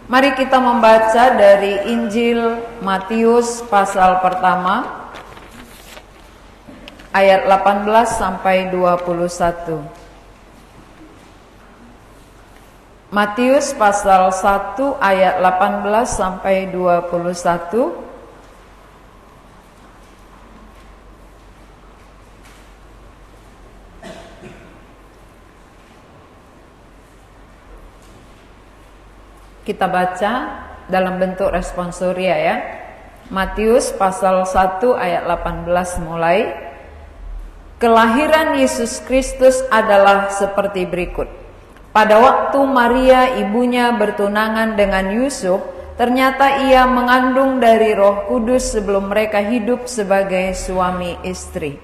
Mari kita membaca dari Injil Matius pasal pertama ayat 18 sampai 21. Matius pasal 1 ayat 18 sampai 21. Kita baca dalam bentuk responsoria ya. Matius pasal 1 ayat 18 mulai. Kelahiran Yesus Kristus adalah seperti berikut. Pada waktu Maria ibunya bertunangan dengan Yusuf, ternyata ia mengandung dari Roh Kudus sebelum mereka hidup sebagai suami istri.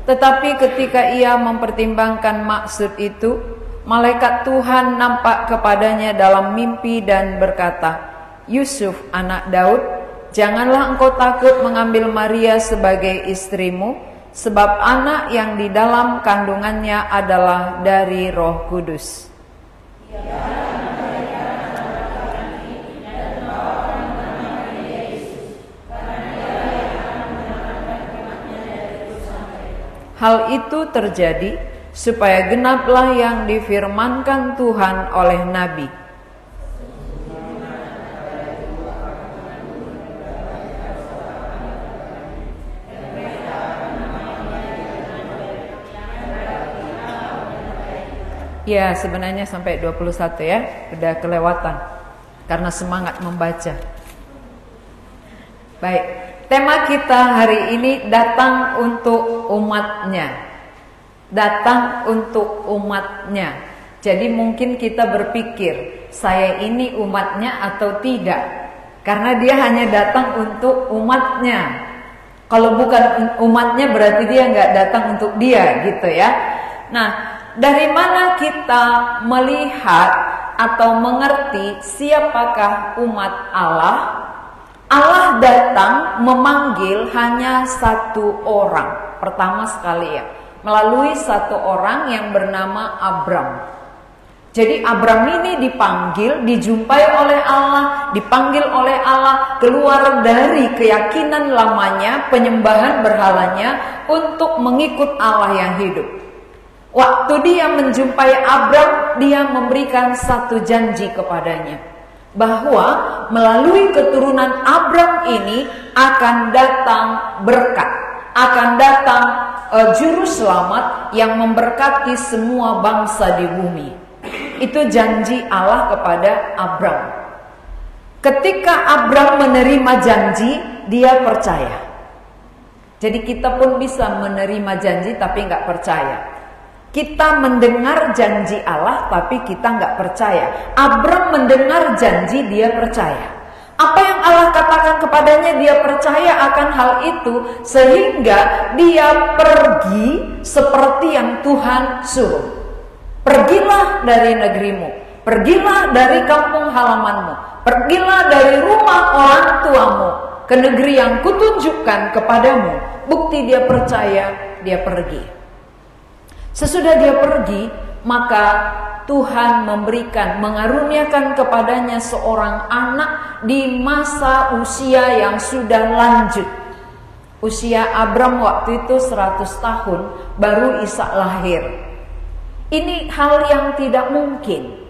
Tetapi ketika ia mempertimbangkan maksud itu, malaikat Tuhan nampak kepadanya dalam mimpi dan berkata, Yusuf anak Daud, janganlah engkau takut mengambil Maria sebagai istrimu, sebab anak yang di dalam kandungannya adalah dari Roh Kudus. Hal itu terjadi supaya genaplah yang difirmankan Tuhan oleh Nabi. Ya, sebenarnya sampai 21 ya, udah kelewatan karena semangat membaca. Baik. Tema kita hari ini datang untuk umatnya. Datang untuk umatnya. Jadi mungkin kita berpikir, saya ini umatnya atau tidak? Karena dia hanya datang untuk umatnya. Kalau bukan umatnya berarti dia nggak datang untuk dia gitu ya. Nah, dari mana kita melihat atau mengerti siapakah umat Allah? Allah datang memanggil hanya satu orang. Pertama sekali ya, melalui satu orang yang bernama Abram. Jadi Abram ini dipanggil, dijumpai oleh Allah, dipanggil oleh Allah keluar dari keyakinan lamanya, penyembahan berhalanya untuk mengikut Allah yang hidup. Waktu dia menjumpai Abram, dia memberikan satu janji kepadanya, bahwa melalui keturunan Abram ini akan datang berkat, akan datang juru selamat yang memberkati semua bangsa di bumi. Itu janji Allah kepada Abram. Ketika Abram menerima janji, dia percaya. Jadi kita pun bisa menerima janji tapi nggak percaya. Kita mendengar janji Allah tapi kita nggak percaya. Abram mendengar janji, dia percaya. Apa yang Allah katakan kepadanya, dia percaya akan hal itu, sehingga dia pergi seperti yang Tuhan suruh. Pergilah dari negerimu, pergilah dari kampung halamanmu, pergilah dari rumah orang tuamu ke negeri yang kutunjukkan kepadamu. Bukti dia percaya, dia pergi. Sesudah dia pergi, maka Tuhan mengaruniakan kepadanya seorang anak di masa usia yang sudah lanjut. Usia Abram waktu itu 100 tahun, baru Ishak lahir. Ini hal yang tidak mungkin.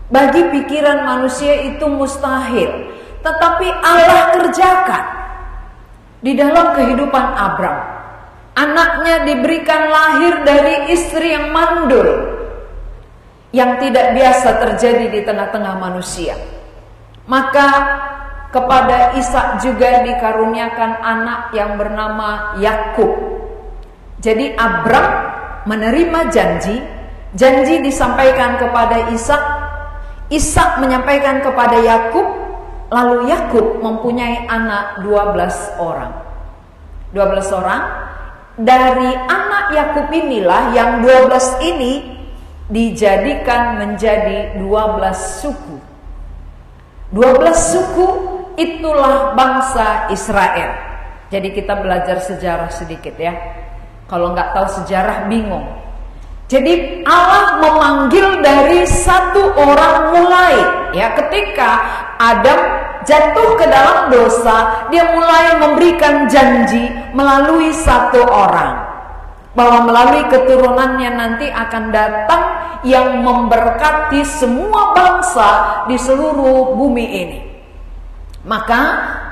Bagi pikiran manusia itu mustahil. Tetapi Allah kerjakan di dalam kehidupan Abram. Anaknya diberikan lahir dari istri yang mandul, yang tidak biasa terjadi di tengah-tengah manusia. Maka kepada Ishak juga dikaruniakan anak yang bernama Yakub. Jadi Abram menerima janji disampaikan kepada Ishak, Ishak menyampaikan kepada Yakub, lalu Yakub mempunyai anak 12 orang. 12 orang. Dari anak Yakub inilah yang 12 ini dijadikan menjadi 12 suku. 12 suku itulah bangsa Israel. Jadi kita belajar sejarah sedikit ya. Kalau nggak tahu sejarah bingung. Jadi Allah memanggil dari satu orang mulai. Ya, ketika Adam jatuh ke dalam dosa, dia mulai memberikan janji melalui satu orang, bahwa melalui keturunannya nanti akan datang yang memberkati semua bangsa di seluruh bumi ini. Maka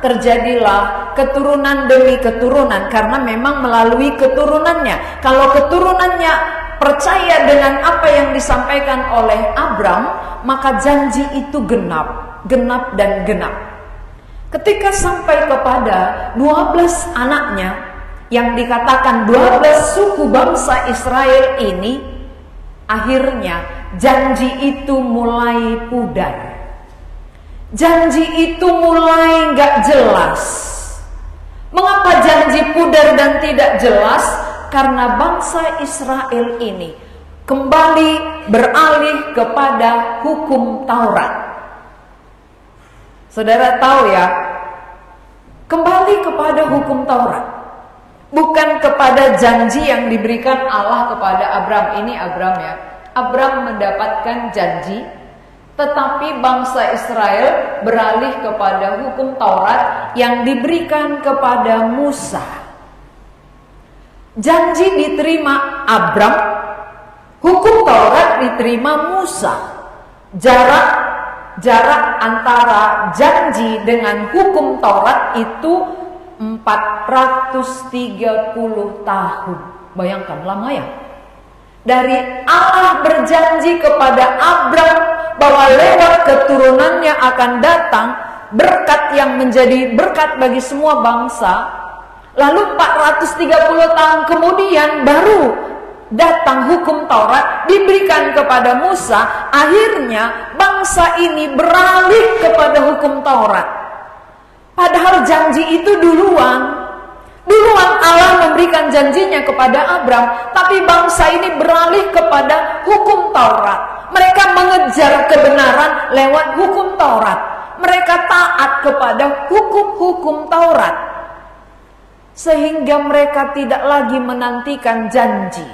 terjadilah keturunan demi keturunan, karena memang melalui keturunannya. Kalau keturunannya percaya dengan apa yang disampaikan oleh Abram, maka janji itu genap dan genap. Ketika sampai kepada 12 anaknya, yang dikatakan 12 suku bangsa Israel ini, akhirnya janji itu mulai pudar. Janji itu mulai gak jelas. Mengapa janji pudar dan tidak jelas? Karena bangsa Israel ini kembali beralih kepada hukum Taurat. Saudara tahu ya, kembali kepada hukum Taurat, bukan kepada janji yang diberikan Allah kepada Abram. Ini Abram ya. Abram mendapatkan janji, tetapi bangsa Israel beralih kepada hukum Taurat yang diberikan kepada Musa. Janji diterima Abram, hukum Taurat diterima Musa. Jarak antara janji dengan hukum Taurat itu 430 tahun. Bayangkan, lama ya. Dari Allah berjanji kepada Abram bahwa lewat keturunannya akan datang berkat yang menjadi berkat bagi semua bangsa. Lalu 430 tahun kemudian baru datang hukum Taurat diberikan kepada Musa. Akhirnya bangsa ini beralih kepada hukum Taurat. Padahal janji itu duluan Allah memberikan janjinya kepada Abram, tapi bangsa ini beralih kepada hukum Taurat. Mereka mengejar kebenaran lewat hukum Taurat. Mereka taat kepada hukum-hukum Taurat. Sehingga mereka tidak lagi menantikan janji.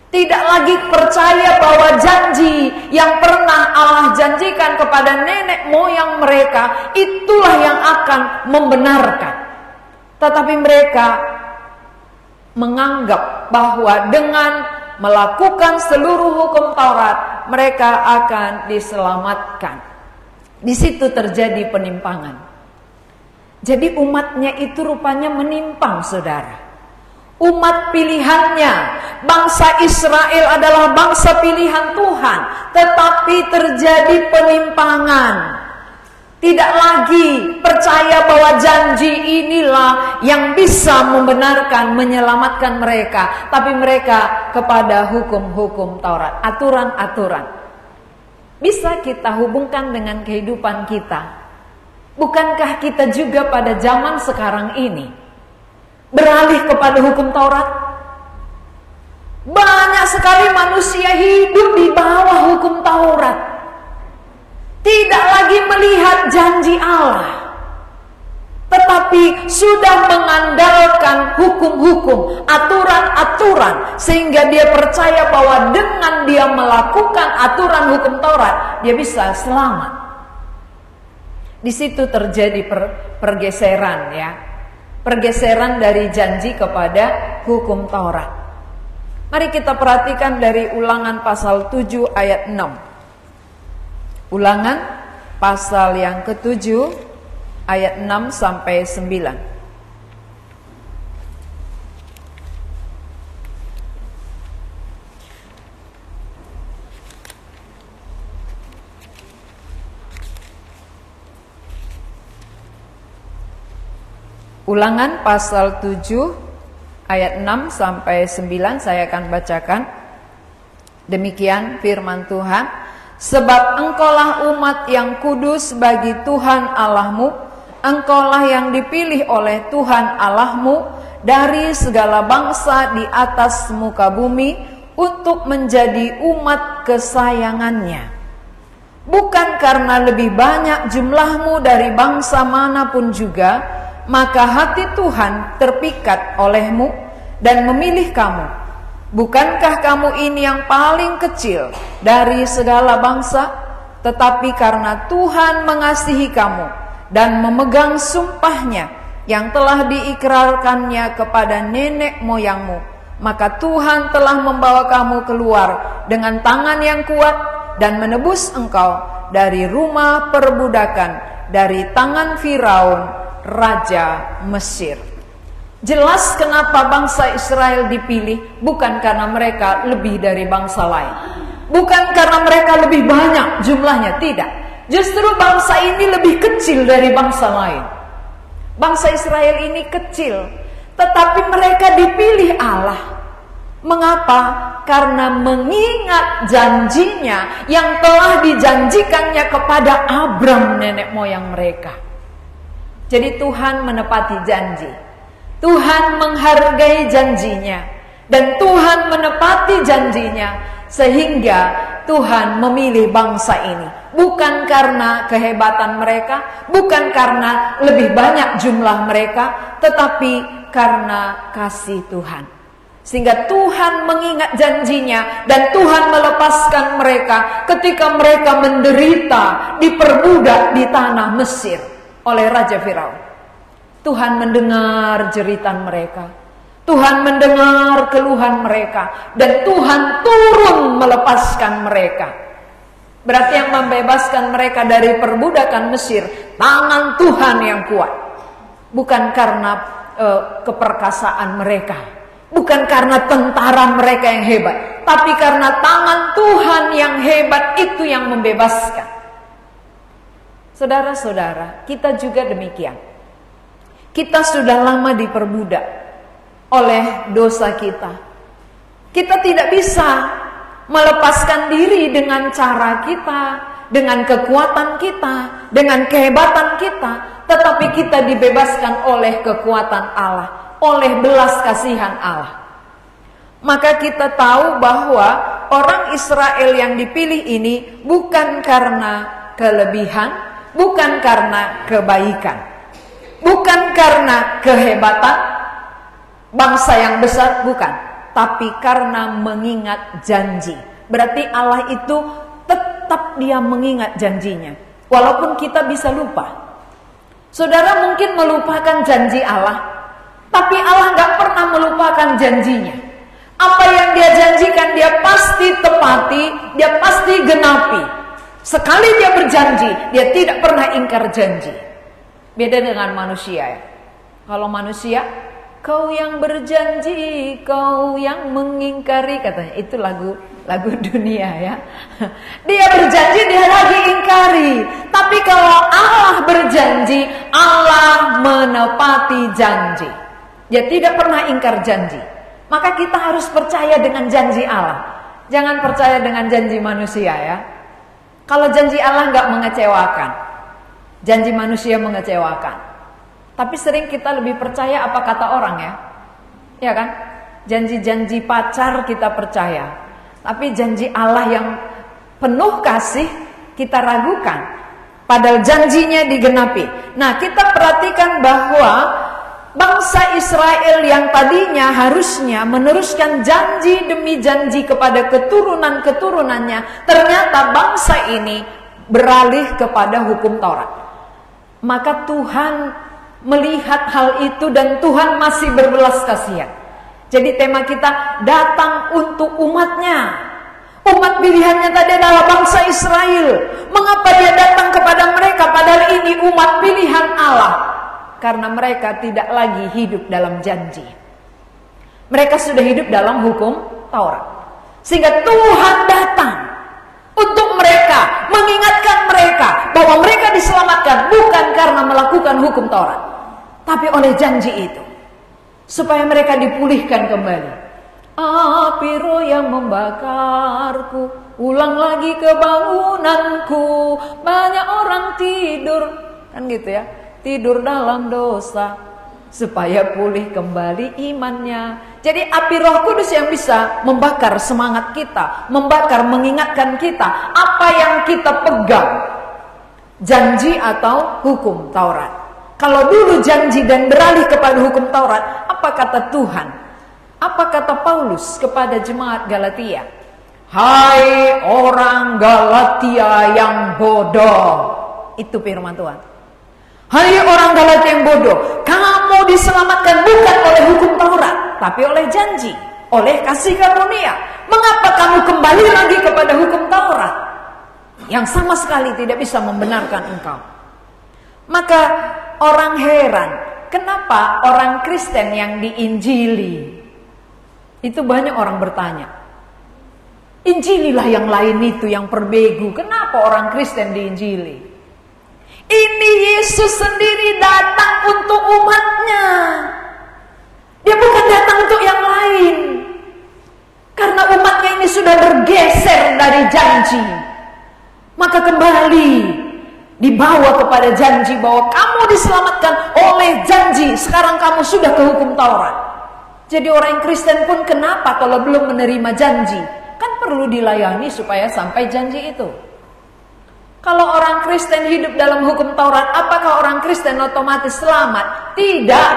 Tidak lagi percaya bahwa janji yang pernah Allah janjikan kepada nenek moyang mereka, itulah yang akan membenarkan. Tetapi mereka menganggap bahwa dengan melakukan seluruh hukum Taurat, mereka akan diselamatkan. Di situ terjadi penimpangan. Jadi umatnya itu rupanya menyimpang, saudara. Umat pilihannya, bangsa Israel adalah bangsa pilihan Tuhan, tetapi terjadi penyimpangan. Tidak lagi percaya bahwa janji inilah yang bisa membenarkan, menyelamatkan mereka, tapi mereka kepada hukum-hukum Taurat, aturan-aturan. Bisa kita hubungkan dengan kehidupan kita. Bukankah kita juga pada zaman sekarang ini beralih kepada hukum Taurat? Banyak sekali manusia hidup di bawah hukum Taurat, tidak lagi melihat janji Allah, tetapi sudah mengandalkan hukum-hukum, aturan-aturan, sehingga dia percaya bahwa dengan dia melakukan aturan hukum Taurat, dia bisa selamat. Di situ terjadi pergeseran ya. Pergeseran dari janji kepada hukum Taurat. Mari kita perhatikan dari Ulangan pasal 7 ayat 6. Ulangan pasal yang ke-7 ayat 6 sampai 9. Ulangan pasal 7 ayat 6 sampai 9 saya akan bacakan. Demikian firman Tuhan. Sebab engkaulah umat yang kudus bagi Tuhan Allahmu, engkaulah yang dipilih oleh Tuhan Allahmu dari segala bangsa di atas muka bumi untuk menjadi umat kesayangannya. bukan karena lebih banyak jumlahmu dari bangsa manapun juga, maka hati Tuhan terpikat olehmu dan memilih kamu. Bukankah kamu ini yang paling kecil dari segala bangsa? Tetapi karena Tuhan mengasihi kamu dan memegang sumpahnya yang telah diikrarkannya kepada nenek moyangmu, maka Tuhan telah membawa kamu keluar dengan tangan yang kuat dan menebus engkau dari rumah perbudakan, dari tangan Firaun, raja Mesir. Jelas kenapa bangsa Israel dipilih, bukan karena mereka lebih dari bangsa lain, bukan karena mereka lebih banyak jumlahnya, tidak. Justru bangsa ini lebih kecil dari bangsa lain. Bangsa Israel ini kecil, tetapi mereka dipilih Allah. Mengapa? Karena mengingat janjinya yang telah dijanjikannya kepada Abram, nenek moyang mereka. Jadi Tuhan menepati janji, Tuhan menghargai janjinya, dan Tuhan menepati janjinya, sehingga Tuhan memilih bangsa ini. Bukan karena kehebatan mereka, bukan karena lebih banyak jumlah mereka, tetapi karena kasih Tuhan. Sehingga Tuhan mengingat janjinya, dan Tuhan melepaskan mereka ketika mereka menderita, diperbudak di tanah Mesir oleh Raja Firaun. Tuhan mendengar jeritan mereka, Tuhan mendengar keluhan mereka, dan Tuhan turun melepaskan mereka. Berarti yang membebaskan mereka dari perbudakan Mesir, tangan Tuhan yang kuat. Bukan karena keperkasaan mereka, bukan karena tentara mereka yang hebat, tapi karena tangan Tuhan yang hebat itu yang membebaskan. Saudara-saudara, kita juga demikian. Kita sudah lama diperbudak oleh dosa kita. Kita tidak bisa melepaskan diri dengan cara kita, dengan kekuatan kita, dengan kehebatan kita, tetapi kita dibebaskan oleh kekuatan Allah, oleh belas kasihan Allah. Maka kita tahu bahwa orang Israel yang dipilih ini bukan karena kelebihan, bukan karena kebaikan, bukan karena kehebatan bangsa yang besar, bukan, tapi karena mengingat janji. Berarti Allah itu tetap dia mengingat janjinya, walaupun kita bisa lupa. Saudara mungkin melupakan janji Allah, tapi Allah gak pernah melupakan janjinya. Apa yang dia janjikan dia pasti tepati, dia pasti genapi. Sekali dia berjanji, dia tidak pernah ingkar janji. Beda dengan manusia ya. Kalau manusia, kau yang berjanji, kau yang mengingkari, katanya. Itu lagu dunia ya. Dia berjanji, dia lagi ingkari. Tapi kalau Allah berjanji, Allah menepati janji. Dia tidak pernah ingkar janji. Maka kita harus percaya dengan janji Allah. Jangan percaya dengan janji manusia ya. Kalau janji Allah nggak mengecewakan, janji manusia mengecewakan. Tapi sering kita lebih percaya apa kata orang ya. Ya kan? Janji-janji pacar kita percaya. Tapi janji Allah yang penuh kasih kita ragukan. Padahal janjinya digenapi. Nah, kita perhatikan bahwa bangsa Israel yang tadinya harusnya meneruskan janji demi janji kepada keturunan-keturunannya, ternyata bangsa ini beralih kepada hukum Taurat. Maka Tuhan melihat hal itu dan Tuhan masih berbelas kasihan. Jadi tema kita datang untuk umatnya. Umat pilihannya tadi adalah bangsa Israel. Mengapa dia datang kepada mereka padahal ini umat pilihan Allah? Karena mereka tidak lagi hidup dalam janji. Mereka sudah hidup dalam hukum Taurat. Sehingga Tuhan datang untuk mereka, mengingatkan mereka bahwa mereka diselamatkan bukan karena melakukan hukum Taurat, tapi oleh janji itu, supaya mereka dipulihkan kembali. Api roh yang membakarku, ulang lagi kebangunanku. Banyak orang tidur, kan gitu ya, tidur dalam dosa, supaya pulih kembali imannya. Jadi api Roh Kudus yang bisa membakar semangat kita, membakar, mengingatkan kita apa yang kita pegang, janji atau hukum Taurat. Kalau dulu janji dan beralih kepada hukum Taurat, apa kata Tuhan? Apa kata Paulus kepada jemaat Galatia? Hai orang Galatia yang bodoh. Itu firman Tuhan. Hai orang Galatia yang bodoh, kamu diselamatkan bukan oleh hukum Taurat, tapi oleh janji, oleh kasih karunia. Mengapa kamu kembali lagi kepada hukum Taurat yang sama sekali tidak bisa membenarkan engkau? Maka orang heran, kenapa orang Kristen yang diinjili? Itu banyak orang bertanya, injililah yang lain itu yang perbegu, kenapa orang Kristen diinjili? Ini Yesus sendiri datang untuk umatnya. Dia bukan datang untuk yang lain. Karena umatnya ini sudah bergeser dari janji, maka kembali dibawa kepada janji bahwa kamu diselamatkan oleh janji. Sekarang kamu sudah ke hukum Taurat. Jadi orang Kristen pun kenapa kalau belum menerima janji? Kan perlu dilayani supaya sampai janji itu. Kalau orang Kristen hidup dalam hukum Taurat, apakah orang Kristen otomatis selamat? Tidak.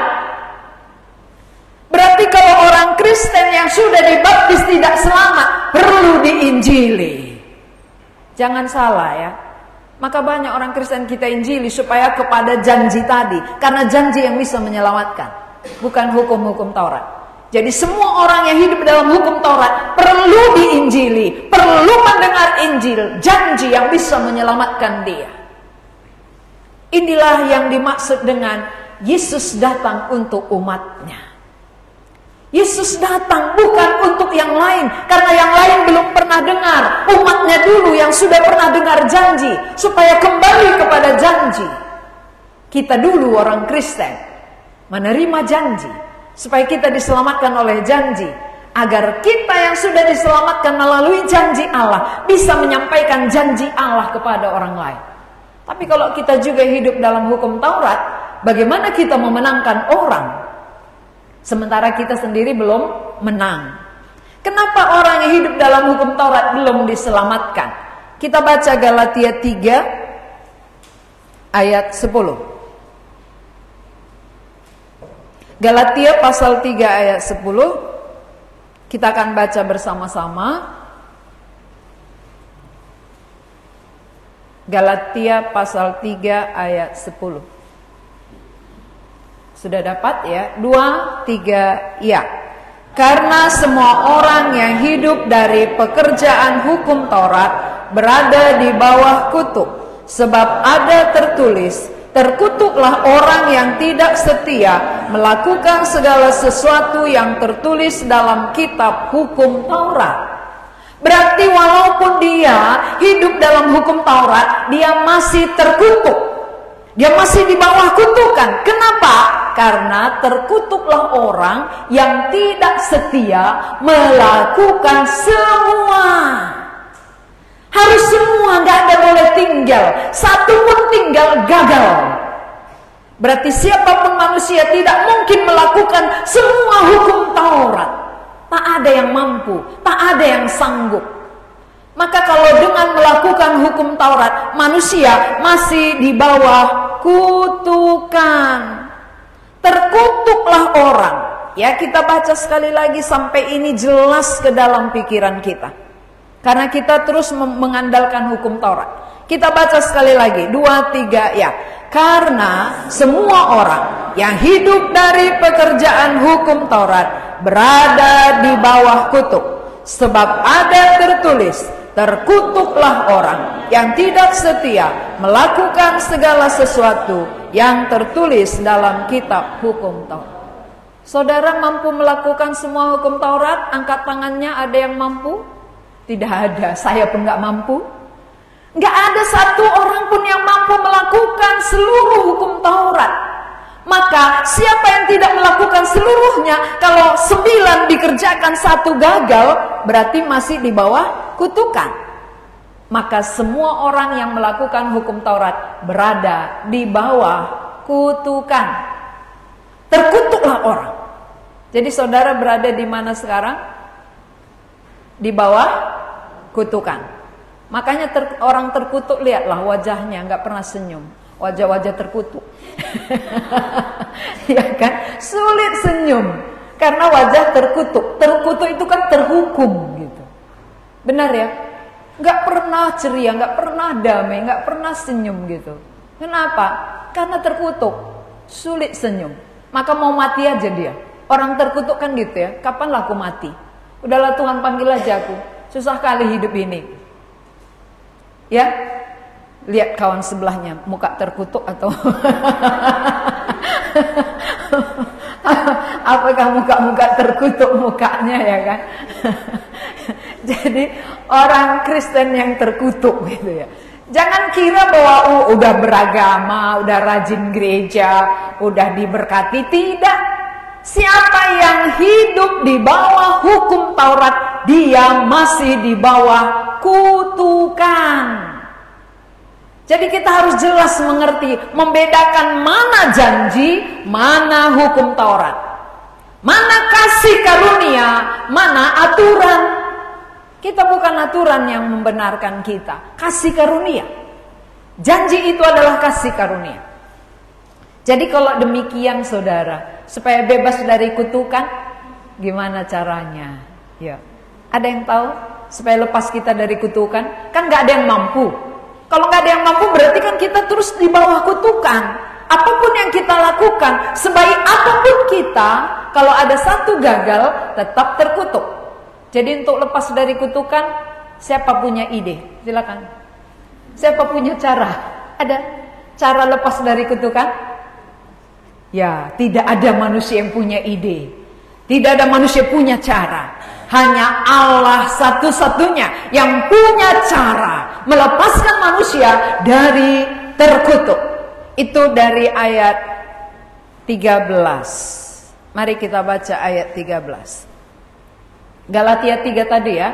Berarti kalau orang Kristen yang sudah dibaptis tidak selamat, perlu diinjili. Jangan salah ya. Maka banyak orang Kristen kita injili supaya kepada janji tadi. Karena janji yang bisa menyelamatkan, bukan hukum-hukum Taurat. Jadi semua orang yang hidup dalam hukum Taurat perlu diinjili, perlu mendengar Injil, janji yang bisa menyelamatkan dia. Inilah yang dimaksud dengan Yesus datang untuk umatnya. Yesus datang bukan untuk yang lain, karena yang lain belum pernah dengar. Umatnya dulu yang sudah pernah dengar janji, supaya kembali kepada janji. Kita dulu orang Kristen menerima janji, supaya kita diselamatkan oleh janji, agar kita yang sudah diselamatkan melalui janji Allah bisa menyampaikan janji Allah kepada orang lain. Tapi kalau kita juga hidup dalam hukum Taurat, bagaimana kita memenangkan orang sementara kita sendiri belum menang? Kenapa orang yang hidup dalam hukum Taurat belum diselamatkan? Kita baca Galatia 3 ayat 10. Galatia pasal 3 ayat 10. Kita akan baca bersama-sama. Galatia pasal 3 ayat 10. Sudah dapat ya? 2, 3, ya. Karena semua orang yang hidup dari pekerjaan hukum Taurat berada di bawah kutuk. Sebab ada tertulis, terkutuklah orang yang tidak setia melakukan segala sesuatu yang tertulis dalam kitab hukum Taurat. Berarti walaupun dia hidup dalam hukum Taurat, dia masih terkutuk. Dia masih di bawah kutukan. Kenapa? Karena terkutuklah orang yang tidak setia melakukan semua. Harus semua, gak ada boleh tinggal. Satu pun tinggal gagal. Berarti siapapun manusia tidak mungkin melakukan semua hukum Taurat. Tak ada yang mampu, tak ada yang sanggup. Maka kalau dengan melakukan hukum Taurat, manusia masih di bawah kutukan. Terkutuklah orang. Ya, kita baca sekali lagi sampai ini jelas ke dalam pikiran kita. Karena kita terus mengandalkan hukum Taurat. Kita baca sekali lagi, 2, 3, ya. Karena semua orang yang hidup dari pekerjaan hukum Taurat berada di bawah kutuk. Sebab ada tertulis, terkutuklah orang yang tidak setia melakukan segala sesuatu yang tertulis dalam kitab hukum Taurat. Saudara mampu melakukan semua hukum Taurat? Angkat tangannya, ada yang mampu? Tidak ada, saya pun gak mampu. Gak ada satu orang pun yang mampu melakukan seluruh hukum Taurat. Maka siapa yang tidak melakukan seluruhnya, kalau 9 dikerjakan 1 gagal, berarti masih di bawah kutukan. Maka semua orang yang melakukan hukum Taurat berada di bawah kutukan. Terkutuklah orang Jadi saudara berada di mana sekarang? Di bawah kutukan. Makanya orang terkutuk, lihatlah wajahnya, nggak pernah senyum. Wajah-wajah terkutuk. Ya kan? Sulit senyum. Karena wajah terkutuk. Terkutuk itu kan terhukum gitu. Benar ya? Nggak pernah ceria, nggak pernah damai, nggak pernah senyum gitu. Kenapa? Karena terkutuk. Sulit senyum. Maka mau mati aja dia. Orang terkutuk kan gitu ya. Kapanlah aku mati? Udahlah Tuhan, panggil aja aku. Susah kali hidup ini. Ya, lihat kawan sebelahnya, muka terkutuk atau apakah muka-muka terkutuk mukanya, ya kan? Jadi orang Kristen yang terkutuk gitu ya. Jangan kira bahwa udah beragama, udah rajin gereja, udah diberkati. Tidak. Siapa yang hidup di bawah hukum Taurat, dia masih di bawah kutukan. Jadi kita harus jelas mengerti, membedakan mana janji, mana hukum Taurat, mana kasih karunia, mana aturan. Kita bukan aturan yang membenarkan kita, kasih karunia. Janji itu adalah kasih karunia. Jadi kalau demikian saudara, supaya bebas dari kutukan, gimana caranya? Ya, ada yang tahu? Supaya lepas kita dari kutukan, kan nggak ada yang mampu. Kalau nggak ada yang mampu, berarti kan kita terus di bawah kutukan. Apapun yang kita lakukan, sebaik apapun kita, kalau ada satu gagal, tetap terkutuk. Jadi untuk lepas dari kutukan, siapa punya ide? Silakan. Siapa punya cara? Ada cara lepas dari kutukan? Ya, tidak ada manusia yang punya ide. Tidak ada manusia punya cara. Hanya Allah satu-satunya yang punya cara melepaskan manusia dari terkutuk. Itu dari ayat 13. Mari kita baca ayat 13. Galatia 3 tadi ya.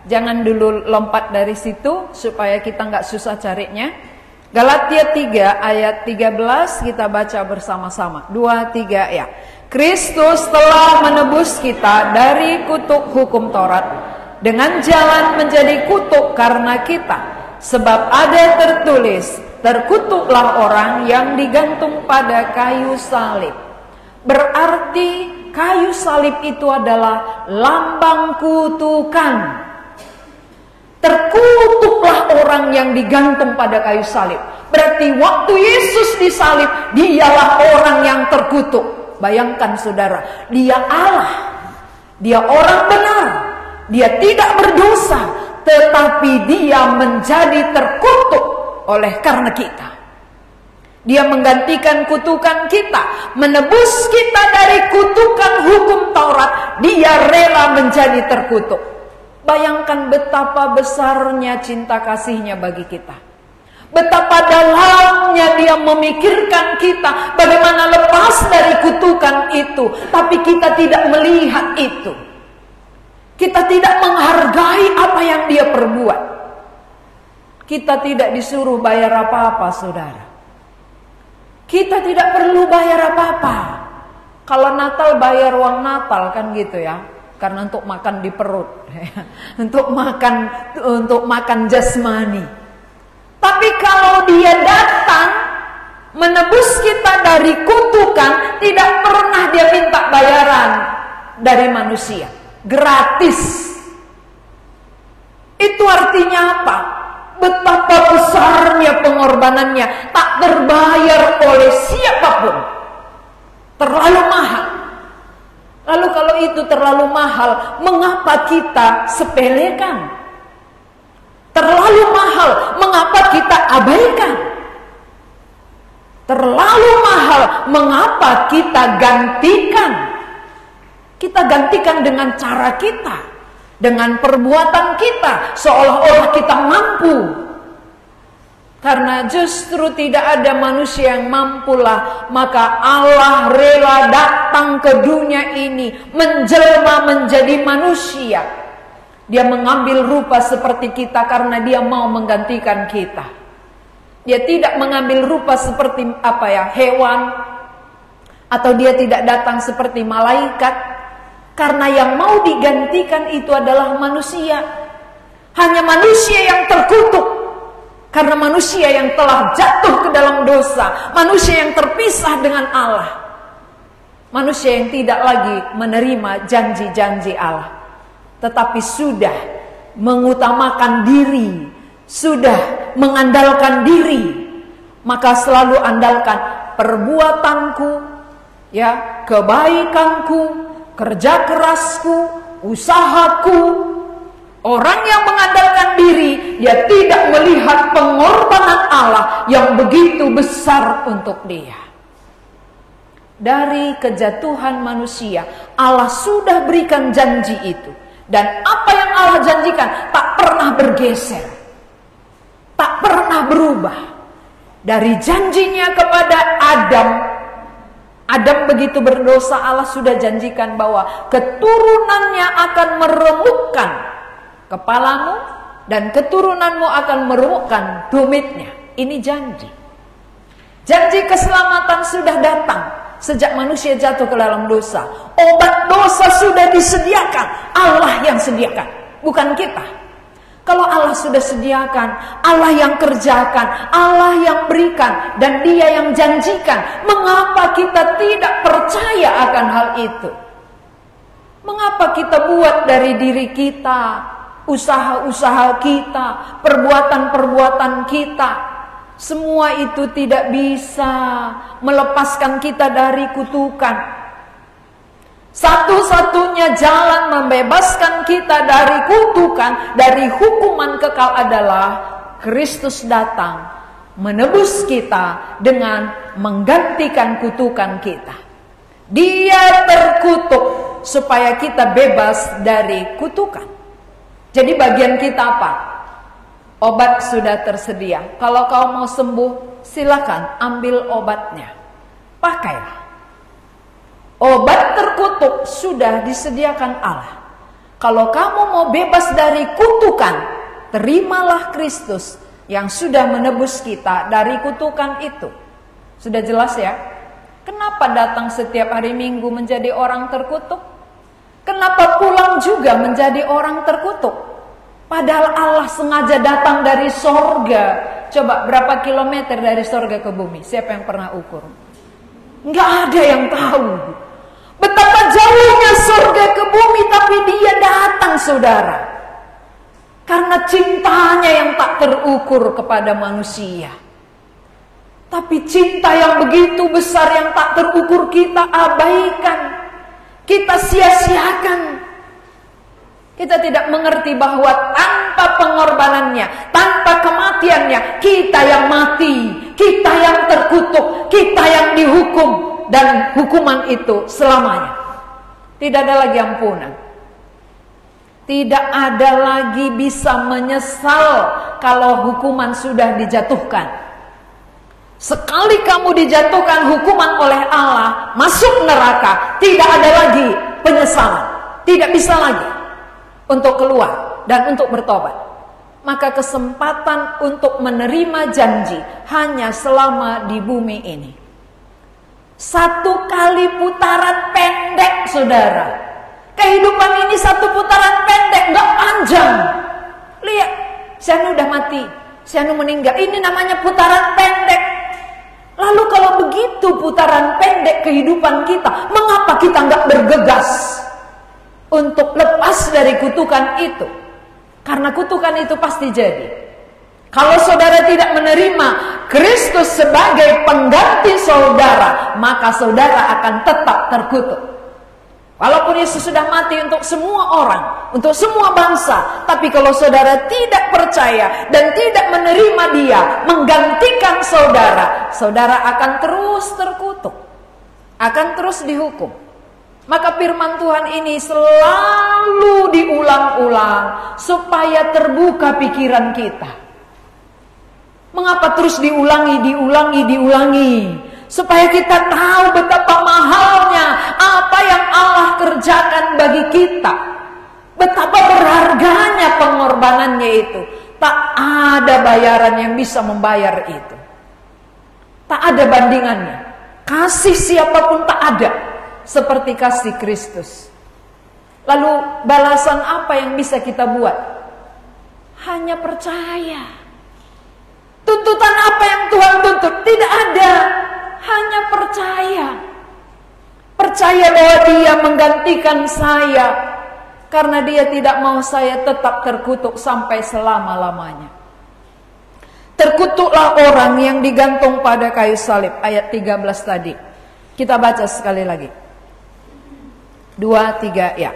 Jangan dulu lompat dari situ supaya kita nggak susah carinya. Galatia 3 ayat 13 kita baca bersama-sama. 2, 3 ya. Kristus telah menebus kita dari kutuk hukum Taurat dengan jalan menjadi kutuk karena kita. Sebab ada tertulis, terkutuklah orang yang digantung pada kayu salib. Berarti kayu salib itu adalah lambang kutukan. Terkutuklah orang yang digantung pada kayu salib. Berarti waktu Yesus disalib, dialah orang yang terkutuk. Bayangkan saudara, dia Allah, dia orang benar, dia tidak berdosa, tetapi dia menjadi terkutuk oleh karena kita. Dia menggantikan kutukan kita, menebus kita dari kutukan hukum Taurat. Dia rela menjadi terkutuk. Bayangkan betapa besarnya cinta kasihnya bagi kita. Betapa dalamnya dia memikirkan kita, bagaimana lepas dari kutukan itu. Tapi kita tidak melihat itu. Kita tidak menghargai apa yang dia perbuat. Kita tidak disuruh bayar apa-apa, saudara. Kita tidak perlu bayar apa-apa. Kalau Natal bayar uang Natal kan gitu ya. Karena untuk makan di perut, untuk makan jasmani. Tapi kalau dia datang menebus kita dari kutukan, tidak pernah dia minta bayaran dari manusia, gratis. Itu artinya apa? Betapa besarnya pengorbanannya, tak terbayar oleh siapapun. Terlalu mahal. Lalu kalau itu terlalu mahal, mengapa kita sepelekan? Terlalu mahal, mengapa kita abaikan? Terlalu mahal, mengapa kita gantikan? Kita gantikan dengan cara kita, dengan perbuatan kita, seolah-olah kita mampu. Karena justru tidak ada manusia yang mampulah, maka Allah rela datang ke dunia ini, menjelma menjadi manusia. Dia mengambil rupa seperti kita karena dia mau menggantikan kita. Dia tidak mengambil rupa seperti hewan, atau dia tidak datang seperti malaikat. Karena yang mau digantikan itu adalah manusia. Hanya manusia yang terkutuk. Karena manusia yang telah jatuh ke dalam dosa. Manusia yang terpisah dengan Allah. Manusia yang tidak lagi menerima janji-janji Allah. Tetapi sudah mengutamakan diri. Sudah mengandalkan diri. Maka selalu andalkan perbuatanku, ya, kebaikanku, kerja kerasku, usahaku. Orang yang mengandalkan diri, dia tidak melihat pengorbanan Allah yang begitu besar untuk dia. Dari kejatuhan manusia, Allah sudah berikan janji itu. Dan apa yang Allah janjikan tak pernah bergeser, tak pernah berubah. Dari janjinya kepada Adam begitu berdosa, Allah sudah janjikan bahwa keturunannya akan meremukkan kepalamu dan keturunanmu akan meremukkan tumitnya. Ini janji. Janji keselamatan sudah datang sejak manusia jatuh ke dalam dosa. Obat dosa sudah disediakan, Allah yang sediakan, bukan kita. Kalau Allah sudah sediakan, Allah yang kerjakan, Allah yang berikan, dan Dia yang janjikan, mengapa kita tidak percaya akan hal itu? Mengapa kita buat dari diri kita, usaha-usaha kita, perbuatan-perbuatan kita? Semua itu tidak bisa melepaskan kita dari kutukan. Satu-satunya jalan membebaskan kita dari kutukan, dari hukuman kekal adalah Kristus datang menebus kita dengan menggantikan kutukan kita. Dia terkutuk supaya kita bebas dari kutukan. Jadi bagian kita apa? Obat sudah tersedia. Kalau kau mau sembuh, silakan ambil obatnya. Pakailah. Obat terkutuk sudah disediakan Allah. Kalau kamu mau bebas dari kutukan, terimalah Kristus yang sudah menebus kita dari kutukan itu. Sudah jelas ya? Kenapa datang setiap hari Minggu menjadi orang terkutuk? Kenapa pulang juga menjadi orang terkutuk? Padahal Allah sengaja datang dari sorga. Coba berapa kilometer dari sorga ke bumi? Siapa yang pernah ukur? Nggak ada yang tahu. Betapa jauhnya surga ke bumi, tapi Dia datang, saudara. Karena cintanya yang tak terukur kepada manusia. Tapi cinta yang begitu besar yang tak terukur kita abaikan. Kita sia-siakan. Kita tidak mengerti bahwa tanpa pengorbanannya, tanpa kematiannya, kita yang mati, kita yang terkutuk, kita yang dihukum. Dan hukuman itu selamanya. Tidak ada lagi ampunan. Tidak ada lagi bisa menyesal kalau hukuman sudah dijatuhkan. Sekali kamu dijatuhkan hukuman oleh Allah, masuk neraka, tidak ada lagi penyesalan. Tidak bisa lagi untuk keluar dan untuk bertobat. Maka kesempatan untuk menerima janji hanya selama di bumi ini. Satu kali putaran pendek, saudara. Kehidupan ini satu putaran pendek, gak panjang. Lihat, si Anu udah mati, si Anu meninggal. Ini namanya putaran pendek. Lalu kalau begitu putaran pendek kehidupan kita, mengapa kita gak bergegas untuk lepas dari kutukan itu? Karena kutukan itu pasti jadi. Kalau saudara tidak menerima Kristus sebagai pengganti saudara, maka saudara akan tetap terkutuk. Walaupun Yesus sudah mati untuk semua orang, untuk semua bangsa, tapi kalau saudara tidak percaya dan tidak menerima Dia menggantikan saudara, saudara akan terus terkutuk, akan terus dihukum. Maka firman Tuhan ini selalu diulang-ulang supaya terbuka pikiran kita. Mengapa terus diulangi? Supaya kita tahu betapa mahalnya apa yang Allah kerjakan bagi kita. Betapa berharganya pengorbanannya itu. Tak ada bayaran yang bisa membayar itu. Tak ada bandingannya. Kasih siapapun tak ada seperti kasih Kristus. Lalu balasan apa yang bisa kita buat? Hanya percaya. Tuntutan apa yang Tuhan tuntut? Tidak ada. Hanya percaya. Percaya bahwa Dia menggantikan saya. Karena Dia tidak mau saya tetap terkutuk sampai selama-lamanya. Terkutuklah orang yang digantung pada kayu salib. Ayat 13 tadi. Kita baca sekali lagi. 2, 3, ya.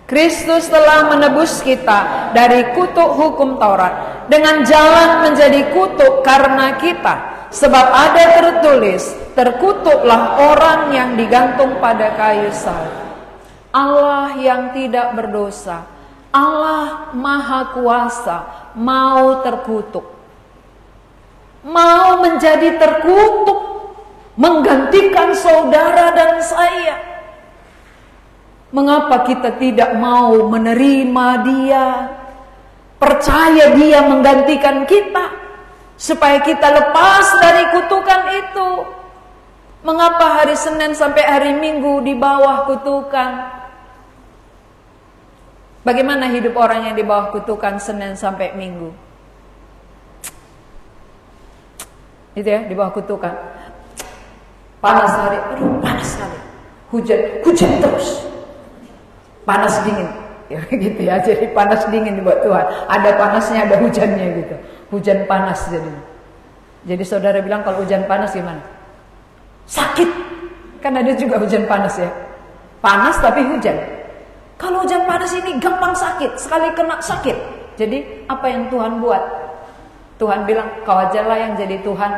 Kristus telah menebus kita dari kutuk hukum Taurat dengan jalan menjadi kutuk karena kita. Sebab ada tertulis, terkutuklah orang yang digantung pada kayu salib. Allah yang tidak berdosa, Allah Maha Kuasa, mau terkutuk. Mau menjadi terkutuk, menggantikan saudara dan saya. Mengapa kita tidak mau menerima Dia, percaya Dia menggantikan kita, supaya kita lepas dari kutukan itu? Mengapa hari Senin sampai hari Minggu di bawah kutukan? Bagaimana hidup orang yang di bawah kutukan Senin sampai Minggu? Itu ya, di bawah kutukan. Panas hari, aduh panas sekali. Hujan terus. Panas dingin, ya gitu ya. Jadi panas dingin dibuat Tuhan. Ada panasnya, ada hujannya gitu. Hujan panas jadi. Jadi saudara bilang kalau hujan panas gimana? Sakit. Kan ada juga hujan panas ya. Panas tapi hujan. Kalau hujan panas ini gampang sakit, sekali kena sakit. Jadi apa yang Tuhan buat? Tuhan bilang kau ajalah yang jadi Tuhan.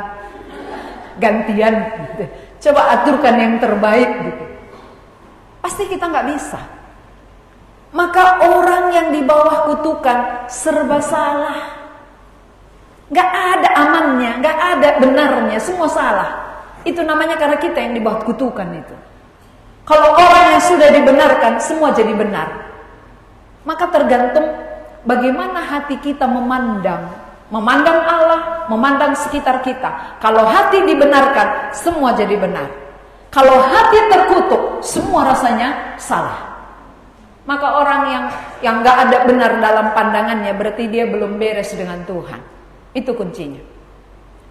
Gantian. Gitu. Coba aturkan yang terbaik gitu. Pasti kita nggak bisa. Maka orang yang di bawah kutukan serba salah. Gak ada amannya, gak ada benarnya, semua salah. Itu namanya karena kita yang di bawah kutukan itu. Kalau orang yang sudah dibenarkan, semua jadi benar. Maka tergantung bagaimana hati kita memandang Allah, memandang sekitar kita. Kalau hati dibenarkan, semua jadi benar. Kalau hati terkutuk, semua rasanya salah. Maka orang yang gak ada benar dalam pandangannya, berarti dia belum beres dengan Tuhan. Itu kuncinya.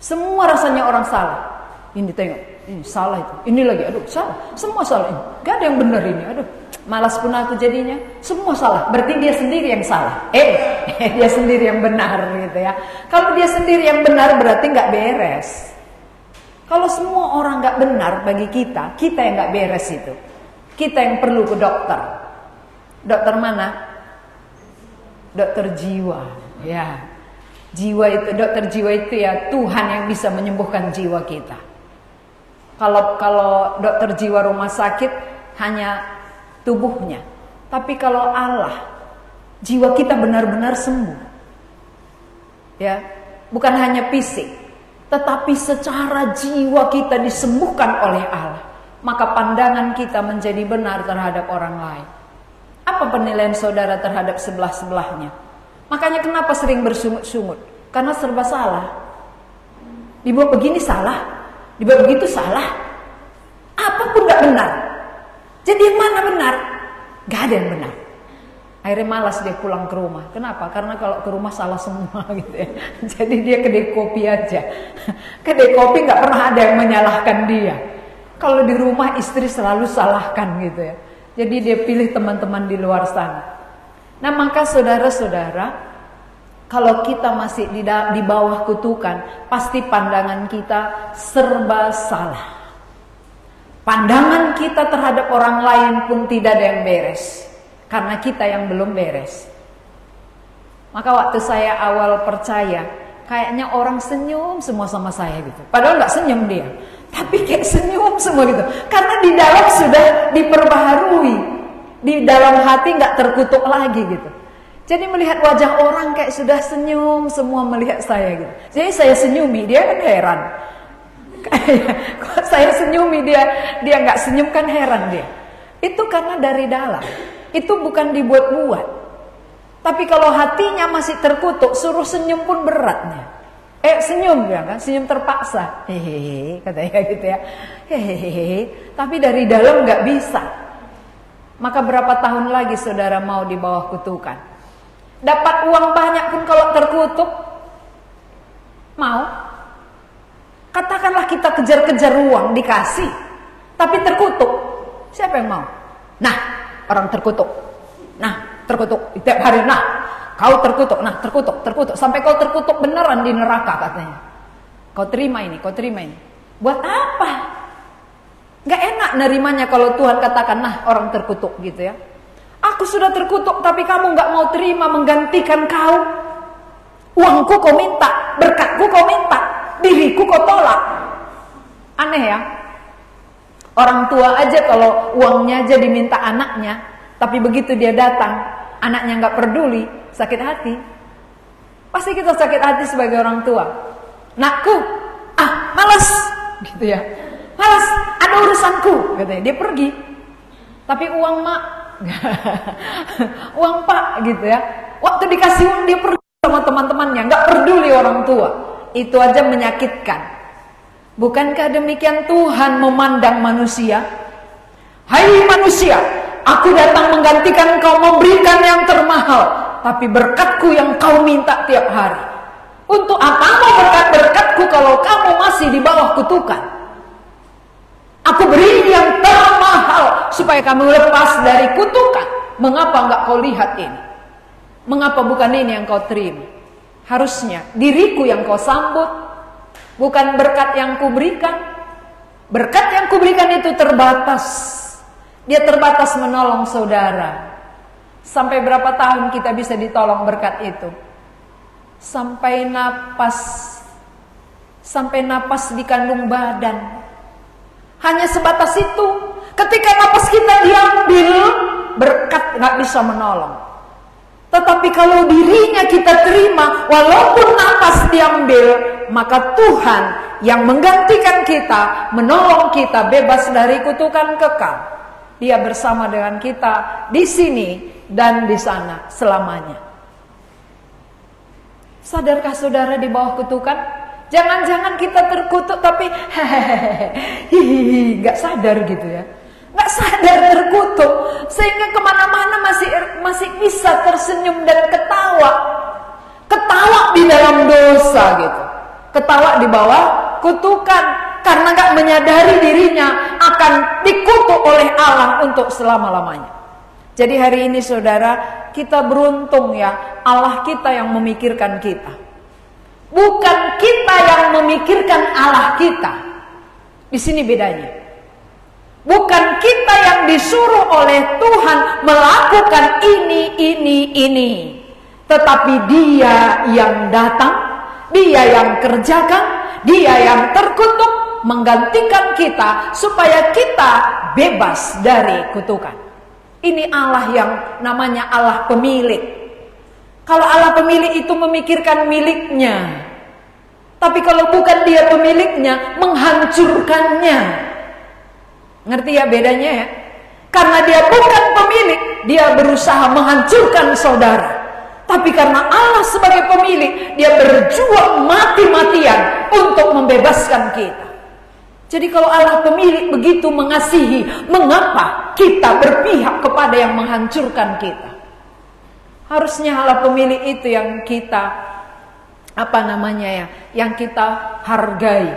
Semua rasanya orang salah. Ini tengok, ini salah itu. Ini lagi, aduh salah. Semua salah ini. Gak ada yang benar ini. Aduh, malas pun aku jadinya. Semua salah. Berarti dia sendiri yang salah. Dia sendiri yang benar gitu ya. Kalau dia sendiri yang benar berarti gak beres. Kalau semua orang gak benar bagi kita yang gak beres itu. Kita yang perlu ke dokter. Dokter mana? Dokter jiwa. Ya. Dokter jiwa itu ya Tuhan yang bisa menyembuhkan jiwa kita. Kalau dokter jiwa rumah sakit hanya tubuhnya. Tapi kalau Allah, jiwa kita benar-benar sembuh. Ya, bukan hanya fisik, tetapi secara jiwa kita disembuhkan oleh Allah. Maka pandangan kita menjadi benar terhadap orang lain. Apa penilaian saudara terhadap sebelah-sebelahnya? Makanya kenapa sering bersungut-sungut? Karena serba salah. Dibuat begini salah, dibuat begitu salah. Apapun gak benar. Jadi yang mana benar? Gak ada yang benar. Akhirnya malas dia pulang ke rumah. Kenapa? Karena kalau ke rumah salah semua gitu ya. Jadi dia kedai kopi aja. Kedai kopi gak pernah ada yang menyalahkan dia. Kalau di rumah istri selalu salahkan gitu ya. Jadi dia pilih teman-teman di luar sana. Nah maka saudara-saudara, kalau kita masih di bawah kutukan, pasti pandangan kita serba salah. Pandangan kita terhadap orang lain pun tidak ada yang beres. Karena kita yang belum beres. Maka waktu saya awal percaya, kayaknya orang senyum semua sama saya gitu. Padahal gak senyum dia. Tapi kayak senyum semua gitu. Karena di dalam sudah diperbaharui. Di dalam hati gak terkutuk lagi gitu. Jadi melihat wajah orang kayak sudah senyum semua melihat saya gitu. Jadi saya senyumi, dia kan heran. Kok saya senyumi dia gak senyum kan heran dia. Itu karena dari dalam. Itu bukan dibuat-buat. Tapi kalau hatinya masih terkutuk, suruh senyum pun beratnya. Senyum ya kan, senyum terpaksa. Hehehe, katanya gitu ya. Hehehe. Tapi dari dalam nggak bisa. maka berapa tahun lagi saudara mau di bawah kutukan? Dapat uang banyak pun kalau terkutuk, mau? Katakanlah kita kejar-kejar uang, dikasih, tapi terkutuk, siapa yang mau? Nah, orang terkutuk, nah terkutuk tiap hari, nah kau terkutuk, nah terkutuk, sampai kau terkutuk beneran di neraka katanya. Kau terima ini, kau terima ini. Buat apa? Gak enak nerimanya kalau Tuhan katakan, nah orang terkutuk gitu ya. Aku sudah terkutuk tapi kamu gak mau terima menggantikan kau. Uangku kau minta, berkatku kau minta, diriku kau tolak. Aneh ya. Orang tua aja kalau uangnya aja diminta anaknya, tapi begitu dia datang, anaknya gak peduli, sakit hati. Pasti kita sakit hati sebagai orang tua. Nakku, malas gitu ya. Malas, ada urusanku, katanya. Dia pergi. Tapi uang mak, uang pak gitu ya. Waktu dikasih uang dia pergi sama teman-temannya, nggak peduli orang tua. Itu aja menyakitkan. Bukankah demikian Tuhan memandang manusia? Hai manusia, aku datang menggantikan kau, memberikan yang termahal, tapi berkatku yang kau minta tiap hari. Untuk apa mau berkat-berkatku kalau kamu masih di bawah kutukan? Aku beri yang termahal supaya kamu lepas dari kutukan. Mengapa enggak kau lihat ini? Mengapa bukan ini yang kau terima? Harusnya diriku yang kau sambut, bukan berkat yang kuberikan. Berkat yang kuberikan itu terbatas. Dia terbatas menolong saudara. Sampai berapa tahun kita bisa ditolong berkat itu? Sampai napas di kandung badan. Hanya sebatas itu. Ketika napas kita diambil, berkat gak bisa menolong. Tetapi kalau dirinya kita terima, walaupun napas diambil, maka Tuhan yang menggantikan kita, menolong kita bebas dari kutukan kekal. Dia bersama dengan kita di sini dan di sana selamanya. Sadarkah saudara di bawah kutukan? Jangan-jangan kita terkutuk tapi gak sadar gitu ya. Gak sadar terkutuk, sehingga kemana-mana masih bisa tersenyum dan ketawa. Ketawa di dalam dosa gitu. Ketawa di bawah kutukan, karena gak menyadari dirinya akan dikutuk oleh Allah untuk selama-lamanya. Jadi hari ini saudara, kita beruntung ya, Allah kita yang memikirkan kita. Bukan kita yang memikirkan Allah kita. Di sini bedanya. Bukan kita yang disuruh oleh Tuhan melakukan ini. Tetapi Dia yang datang, Dia yang kerjakan, Dia yang terkutuk, menggantikan kita supaya kita bebas dari kutukan. Ini Allah yang namanya Allah pemilik. Kalau Allah pemilik itu memikirkan miliknya. Tapi kalau bukan Dia pemiliknya, menghancurkannya. Ngerti ya bedanya ya? Karena Dia bukan pemilik, Dia berusaha menghancurkan saudara. Tapi karena Allah sebagai pemilik, Dia berjuang mati-matian untuk membebaskan kita. Jadi kalau Allah pemilik begitu mengasihi, mengapa kita berpihak kepada yang menghancurkan kita? Harusnya Allah pemilik itu yang kita yang kita hargai,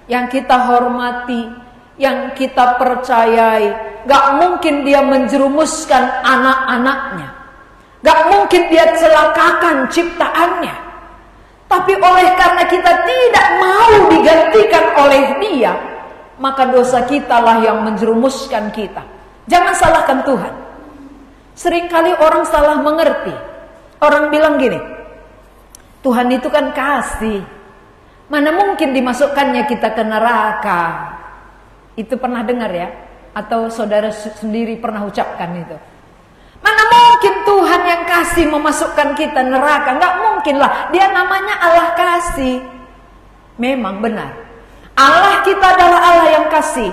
yang kita hormati, yang kita percayai. Gak mungkin Dia menjerumuskan anak-anaknya, gak mungkin Dia celakakan ciptaannya. Tapi oleh karena kita tidak mau digantikan oleh Dia, maka dosa kitalah yang menjerumuskan kita. Jangan salahkan Tuhan. Seringkali orang salah mengerti. Orang bilang gini, Tuhan itu kan kasih, mana mungkin dimasukkannya kita ke neraka. Itu pernah dengar ya? Atau saudara sendiri pernah ucapkan itu? Mana mungkin Tuhan yang kasih memasukkan kita neraka? Nggak mungkin lah. Dia namanya Allah kasih. Memang benar. Allah kita adalah Allah yang kasih.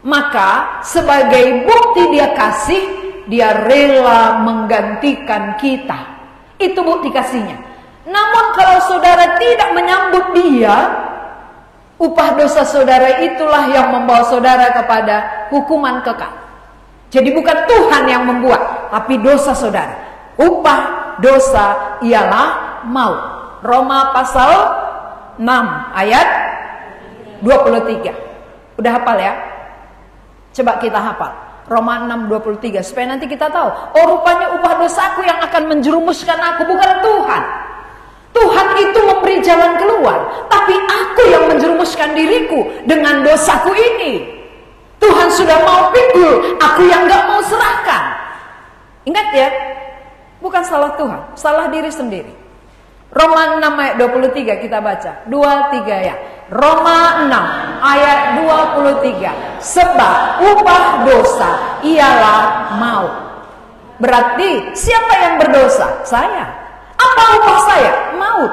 Maka sebagai bukti Dia kasih, Dia rela menggantikan kita. Itu bukti kasihnya. Namun kalau saudara tidak menyambut Dia, upah dosa saudara itulah yang membawa saudara kepada hukuman kekal. Jadi bukan Tuhan yang membuat, tapi dosa saudara. Upah dosa ialah maut. Roma pasal 6 ayat 23. Udah hafal ya? Coba kita hafal. Roma 6:23 supaya nanti kita tahu. Oh, rupanya upah dosaku yang akan menjerumuskan aku, bukan Tuhan. Tuhan itu memberi jalan keluar, tapi aku yang menjerumuskan diriku dengan dosaku ini. Tuhan sudah mau pikul, aku yang gak mau serahkan. Ingat ya, bukan salah Tuhan, salah diri sendiri. Roma 6 ayat 23 kita baca. 2-3 ya. Roma 6 ayat 23. Sebab upah dosa ialah maut. Berarti siapa yang berdosa? Saya. Apa upah saya? Maut.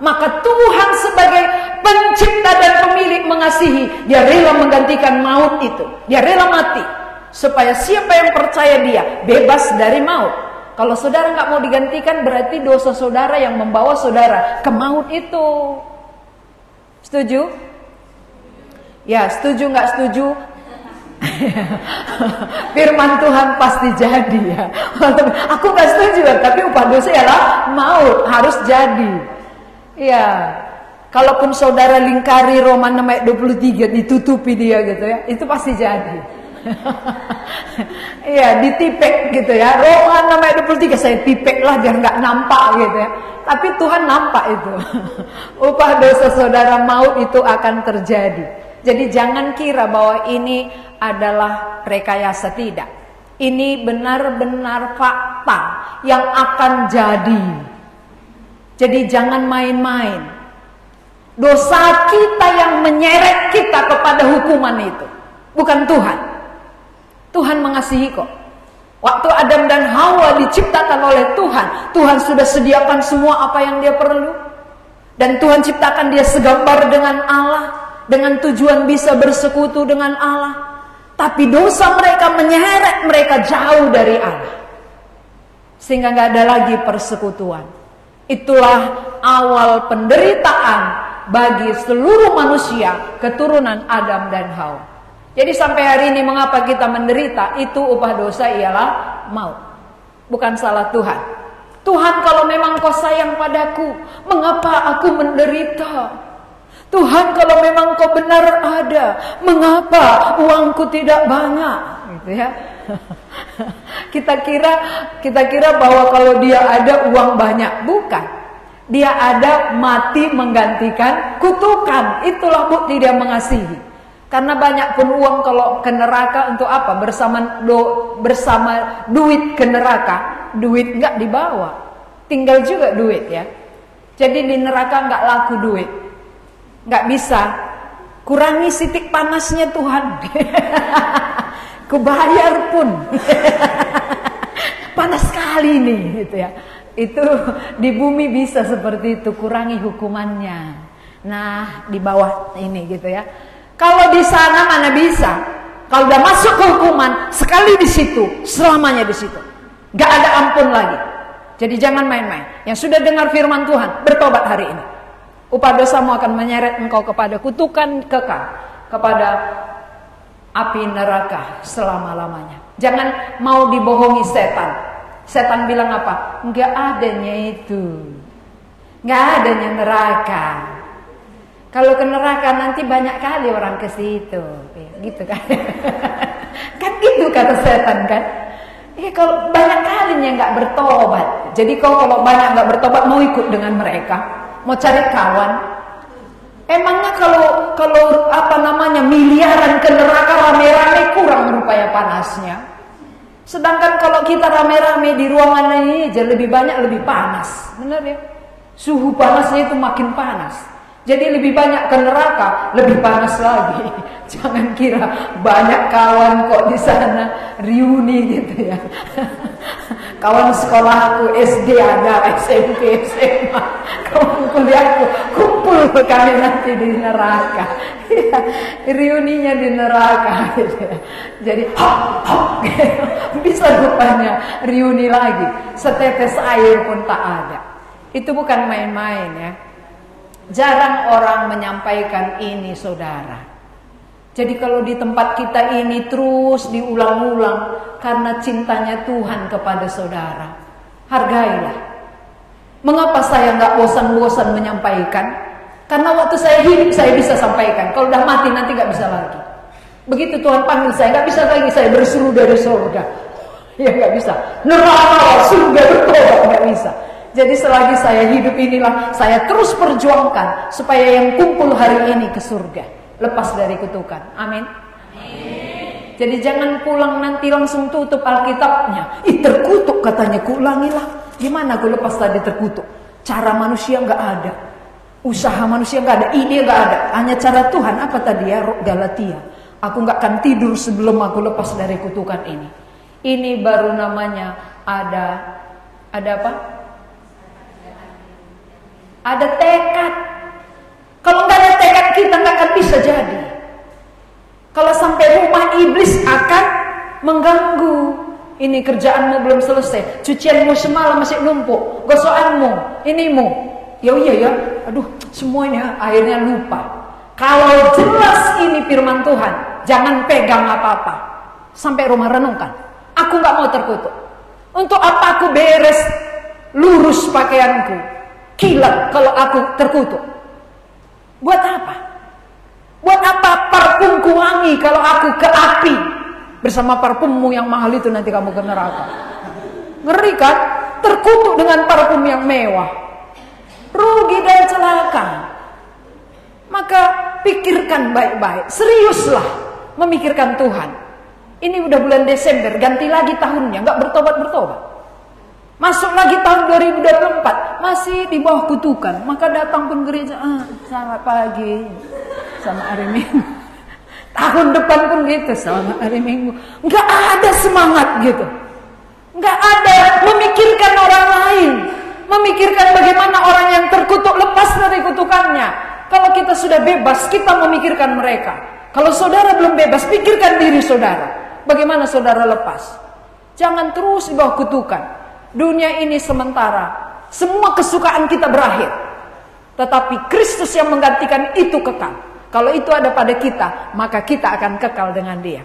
Maka Tuhan sebagai pencipta dan pemilik mengasihi, dia rela menggantikan maut itu. Dia rela mati supaya siapa yang percaya dia bebas dari maut. Kalau saudara nggak mau digantikan, berarti dosa saudara yang membawa saudara ke maut itu. Setuju? Ya, setuju nggak setuju? Firman Tuhan pasti jadi ya. Aku nggak setuju, tapi upah dosa ialah maut, harus jadi. Ya, kalaupun saudara lingkari Roma 6 ayat 23, ditutupi dia gitu ya, itu pasti jadi. Iya, ditipek gitu ya. Roma 6 ayat 23 saya tipek lah biar nggak nampak gitu ya. Tapi Tuhan nampak itu. Upah dosa saudara maut itu akan terjadi. Jadi jangan kira bahwa ini adalah rekayasa, tidak. Ini benar-benar fakta yang akan jadi. Jadi jangan main-main. Dosa kita yang menyeret kita kepada hukuman itu, bukan Tuhan. Tuhan mengasihi kok. Waktu Adam dan Hawa diciptakan oleh Tuhan, Tuhan sudah sediakan semua apa yang dia perlu. Dan Tuhan ciptakan dia segambar dengan Allah, dengan tujuan bisa bersekutu dengan Allah. Tapi dosa mereka menyeret mereka jauh dari Allah, sehingga gak ada lagi persekutuan. Itulah awal penderitaan bagi seluruh manusia keturunan Adam dan Hawa. Jadi sampai hari ini mengapa kita menderita? Itu upah dosa ialah maut. Bukan salah Tuhan. Tuhan, kalau memang kau sayang padaku, mengapa aku menderita? Tuhan, kalau memang kau benar ada, mengapa uangku tidak banyak? Gitu ya. Kita kira bahwa kalau dia ada uang banyak, bukan. Dia ada mati menggantikan kutukan. Itulah bukti dia mengasihi. Karena banyak pun uang kalau ke neraka untuk apa? Bersama duit ke neraka, duit nggak dibawa, tinggal juga duit ya. Jadi di neraka nggak laku duit, nggak bisa. Kurangi titik panasnya Tuhan. Kubayar pun panas sekali nih gitu ya. Itu di bumi bisa seperti itu, kurangi hukumannya. Nah, di bawah ini gitu ya. Kalau di sana mana bisa? Kalau udah masuk ke hukuman, sekali di situ, selamanya di situ. Gak ada ampun lagi. Jadi jangan main-main. Yang sudah dengar firman Tuhan, bertobat hari ini. Upah dosamu akan menyeret engkau kepada kutukan kekal, kepada api neraka selama-lamanya. Jangan mau dibohongi setan. Setan bilang apa? Enggak adanya itu. Enggak adanya neraka. Kalau ke neraka nanti banyak kali orang ke situ. Gitu kan. Kan gitu kata setan kan. Kalau banyak kalinya enggak bertobat. Jadi kalau banyak enggak bertobat, mau ikut dengan mereka, mau cari kawan. Emangnya kalau apa namanya miliaran ke neraka rame-rame kurang rupanya panasnya. Sedangkan kalau kita rame-rame di ruangan ini aja lebih banyak lebih panas, benar ya? Suhu panasnya itu makin panas. Jadi lebih banyak ke neraka, lebih panas lagi. Jangan kira banyak kawan kok di sana reuni gitu ya. Kawan sekolahku SD ada, SMP, SMA, kawan kuliahku kumpul kami nanti di neraka. Reuninya di neraka gitu ya. Jadi hop, bisa rupanya reuni lagi. Setetes air pun tak ada. Itu bukan main-main ya. Jarang orang menyampaikan ini saudara. Jadi kalau di tempat kita ini terus diulang-ulang karena cintanya Tuhan kepada saudara, hargailah. Mengapa saya nggak bosan-bosan menyampaikan? Karena waktu saya hidup saya bisa sampaikan. Kalau udah mati nanti nggak bisa lagi. Begitu Tuhan panggil saya, nggak bisa lagi saya berseru dari surga. Ya nggak bisa. Neraka, surga, bertobat, nggak bisa. Jadi selagi saya hidup inilah saya terus perjuangkan supaya yang kumpul hari ini ke surga, lepas dari kutukan. Amin. Jadi jangan pulang nanti langsung tutup Alkitabnya. Terkutuk katanya, kuulangilah. Gimana aku lepas tadi terkutuk? Cara manusia nggak ada, usaha manusia nggak ada, ide nggak ada. Hanya cara Tuhan. Apa tadi ya, Galatia? Aku nggak akan tidur sebelum aku lepas dari kutukan ini. Ini baru namanya ada apa? Ada tekad. Kalau nggak ada tekad kita nggak akan bisa jadi. Kalau sampai rumah iblis akan mengganggu. Ini kerjaanmu belum selesai, cucianmu semalam masih numpuk, gosokanmu, inimu. Ya, aduh semuanya akhirnya lupa. Kalau jelas ini firman Tuhan, jangan pegang apa-apa. Sampai rumah renungkan. Aku nggak mau terkutuk. Untuk apa aku beres lurus pakaianku? Kilat kalau aku terkutuk. Buat apa? Buat apa parfumku wangi kalau aku ke api? Bersama parfummu yang mahal itu nanti kamu ke neraka. Ngeri kan? Terkutuk dengan parfum yang mewah. Rugi dan celaka. Maka pikirkan baik-baik. Seriuslah memikirkan Tuhan. Ini udah bulan Desember, ganti lagi tahunnya, nggak bertobat-bertobat. Masuk lagi tahun 2024, masih di bawah kutukan. Maka datang pun gereja, selamat pagi, sama hari Minggu. Tahun depan pun gitu, selamat hari Minggu. Nggak ada semangat gitu. Nggak ada memikirkan orang lain. Memikirkan bagaimana orang yang terkutuk lepas dari kutukannya. Kalau kita sudah bebas, kita memikirkan mereka. Kalau saudara belum bebas, pikirkan diri saudara. Bagaimana saudara lepas? Jangan terus di bawah kutukan. Dunia ini sementara. Semua kesukaan kita berakhir. Tetapi Kristus yang menggantikan itu kekal. Kalau itu ada pada kita, maka kita akan kekal dengan Dia.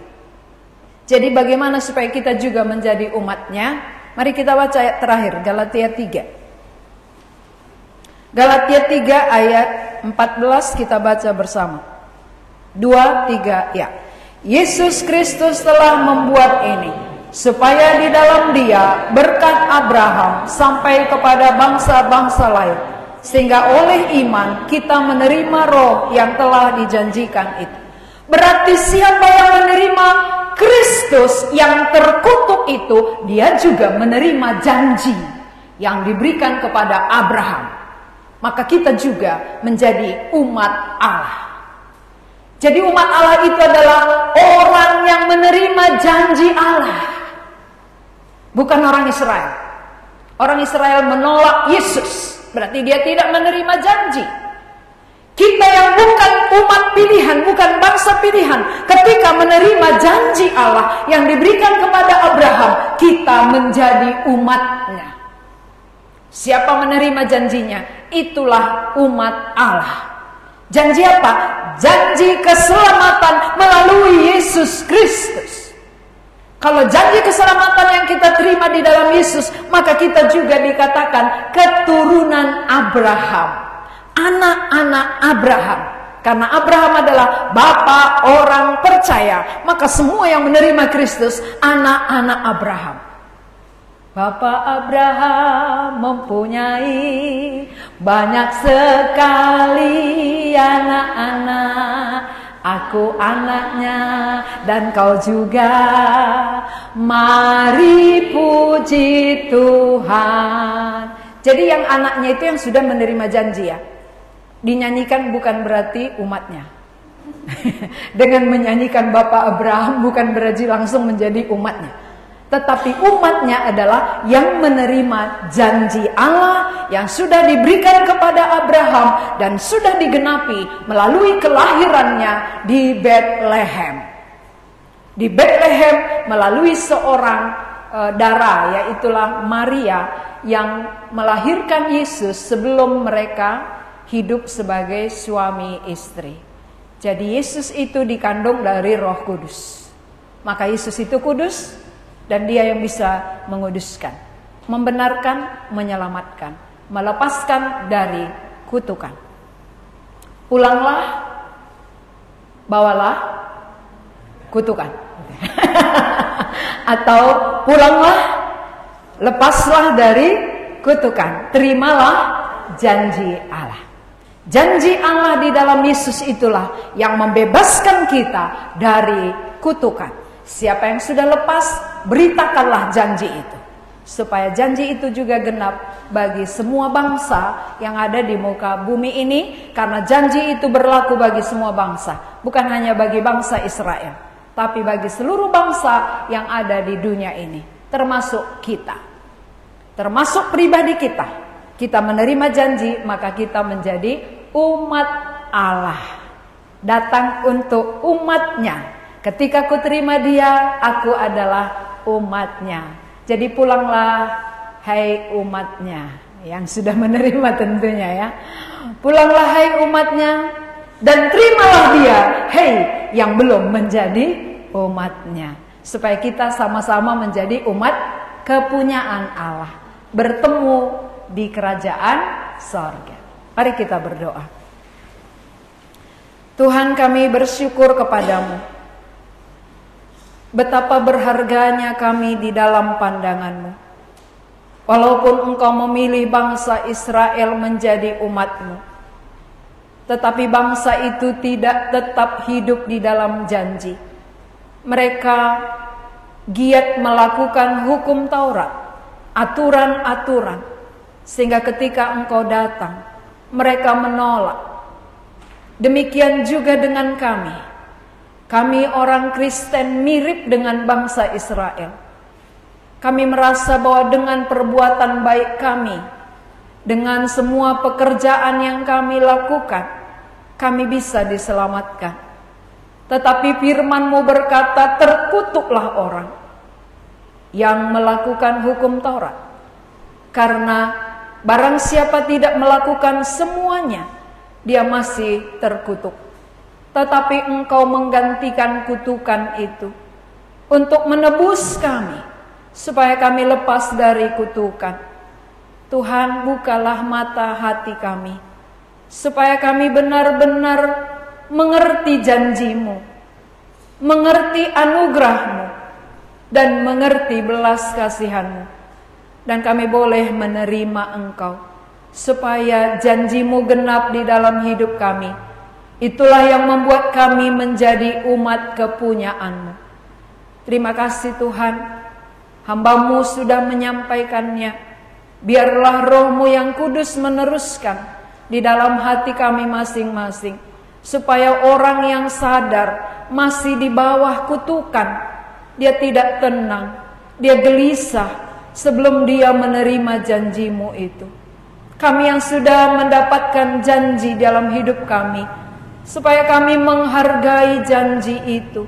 Jadi bagaimana supaya kita juga menjadi umatnya? Mari kita baca ayat terakhir, Galatia 3. Galatia 3 ayat 14 kita baca bersama. 2, 3, ya. Yesus Kristus telah membuat ini, supaya di dalam Dia berkat Abraham sampai kepada bangsa-bangsa lain, sehingga oleh iman kita menerima roh yang telah dijanjikan itu. Berarti siapa yang menerima Kristus yang terkutuk itu, dia juga menerima janji yang diberikan kepada Abraham. Maka kita juga menjadi umat Allah. Jadi umat Allah itu adalah orang yang menerima janji Allah. Bukan orang Israel. Orang Israel menolak Yesus. Berarti dia tidak menerima janji. Kita yang bukan umat pilihan, bukan bangsa pilihan, ketika menerima janji Allah yang diberikan kepada Abraham, kita menjadi umatnya. Siapa menerima janjinya? Itulah umat Allah. Janji apa? Janji keselamatan melalui Yesus Kristus. Kalau janji keselamatan yang kita terima di dalam Yesus, maka kita juga dikatakan keturunan Abraham, anak-anak Abraham. Karena Abraham adalah bapa orang percaya, maka semua yang menerima Kristus anak-anak Abraham. Bapak Abraham mempunyai banyak sekali anak-anak. Aku anaknya dan kau juga. Mari puji Tuhan. Jadi yang anaknya itu yang sudah menerima janji ya. Dinyanyikan bukan berarti umatnya. Dengan menyanyikan Bapak Abraham bukan berarti langsung menjadi umatnya. Tetapi umatnya adalah yang menerima janji Allah yang sudah diberikan kepada Abraham dan sudah digenapi melalui kelahirannya di Bethlehem. Di Bethlehem melalui seorang dara, yaitulah Maria yang melahirkan Yesus sebelum mereka hidup sebagai suami istri. Jadi Yesus itu dikandung dari Roh Kudus. Maka Yesus itu kudus dan Dia yang bisa menguduskan, membenarkan, menyelamatkan, melepaskan dari kutukan. Pulanglah, bawalah kutukan. Atau pulanglah, lepaslah dari kutukan. Terimalah janji Allah. Janji Allah di dalam Yesus itulah yang membebaskan kita dari kutukan. Siapa yang sudah lepas, beritakanlah janji itu, supaya janji itu juga genap bagi semua bangsa yang ada di muka bumi ini. Karena janji itu berlaku bagi semua bangsa, bukan hanya bagi bangsa Israel, tapi bagi seluruh bangsa yang ada di dunia ini, termasuk kita, termasuk pribadi kita. Kita menerima janji, maka kita menjadi umat Allah, datang untuk umatnya. Ketika ku terima Dia, aku adalah umatnya. Jadi pulanglah, hai umatnya, yang sudah menerima tentunya ya. Pulanglah hai umatnya, dan terimalah Dia, hei yang belum menjadi umatnya. Supaya kita sama-sama menjadi umat kepunyaan Allah, bertemu di kerajaan sorga. Mari kita berdoa. Tuhan, kami bersyukur kepadamu. Betapa berharganya kami di dalam pandanganmu. Walaupun Engkau memilih bangsa Israel menjadi umatmu, tetapi bangsa itu tidak tetap hidup di dalam janji. Mereka giat melakukan hukum Taurat, aturan-aturan, sehingga ketika Engkau datang, mereka menolak. Demikian juga dengan kami. Kami orang Kristen mirip dengan bangsa Israel. Kami merasa bahwa dengan perbuatan baik kami, dengan semua pekerjaan yang kami lakukan, kami bisa diselamatkan. Tetapi firman-Mu berkata, terkutuklah orang yang melakukan hukum Taurat. Karena barang siapa tidak melakukan semuanya, dia masih terkutuk. Tetapi Engkau menggantikan kutukan itu untuk menebus kami, supaya kami lepas dari kutukan. Tuhan, bukalah mata hati kami, supaya kami benar-benar mengerti janji-Mu, mengerti anugerah-Mu, dan mengerti belas kasihan-Mu. Dan kami boleh menerima Engkau, supaya janji-Mu genap di dalam hidup kami. Itulah yang membuat kami menjadi umat kepunyaan-Mu. Terima kasih Tuhan, hamba-Mu sudah menyampaikannya. Biarlah Roh-Mu yang kudus meneruskan di dalam hati kami masing-masing, supaya orang yang sadar masih di bawah kutukan, dia tidak tenang, dia gelisah sebelum dia menerima janji-Mu itu. Kami yang sudah mendapatkan janji dalam hidup kami, supaya kami menghargai janji itu,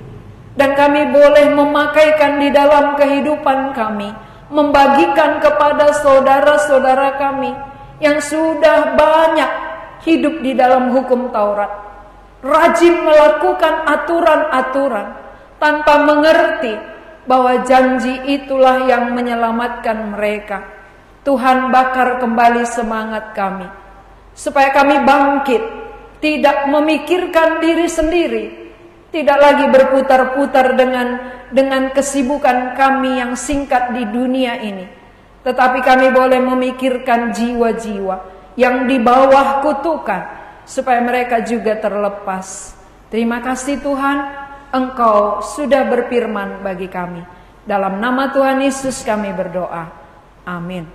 dan kami boleh memakaikan di dalam kehidupan kami, membagikan kepada saudara-saudara kami yang sudah banyak hidup di dalam hukum Taurat, rajin melakukan aturan-aturan tanpa mengerti bahwa janji itulah yang menyelamatkan mereka. Tuhan, bakar kembali semangat kami, supaya kami bangkit, tidak memikirkan diri sendiri, tidak lagi berputar-putar dengan kesibukan kami yang singkat di dunia ini, tetapi kami boleh memikirkan jiwa-jiwa yang di bawah kutukan, supaya mereka juga terlepas. Terima kasih Tuhan, Engkau sudah berfirman bagi kami. Dalam nama Tuhan Yesus kami berdoa. Amin.